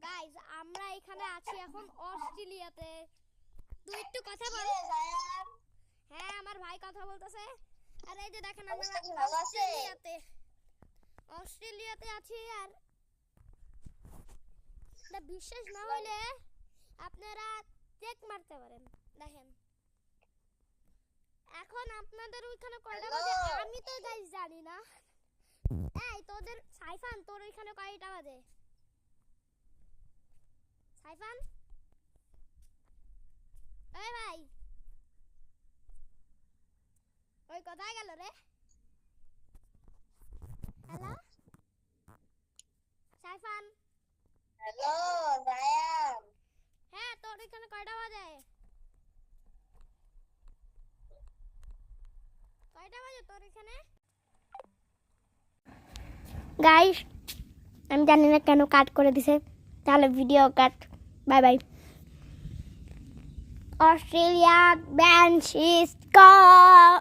Guys আমরা এখানে আছি এখন অস্ট্রেলিয়াতে। তুই একটু কথা বল। হ্যাঁ আমার ভাই কথা বলতেছে। আর এই যে দেখেন আমরা অস্ট্রেলিয়াতে আছি। আর এটা বিশ্বাস না হলে আপনারা চেক মারতে পারেন। দেখেন এখন আপনাদের ওইখানে কয়টা বাজে আমি তো গাইস জানি না। এই তোদের সাইফান তোর ওইখানে কয়টা বাজে? সাইফান এই ভাই ওই কোথায় গেল রে? হ্যালো সাইফান। হ্যালো রায়ান। হ্যাঁ তোর ওইখানে কয়টা বাজে? কয়টা বাজে তোর ওইখানে? গাইস আমি জানি না কেন কাট করে দিছে। তাহলে video cut. Bye bye. Australia bench is gone.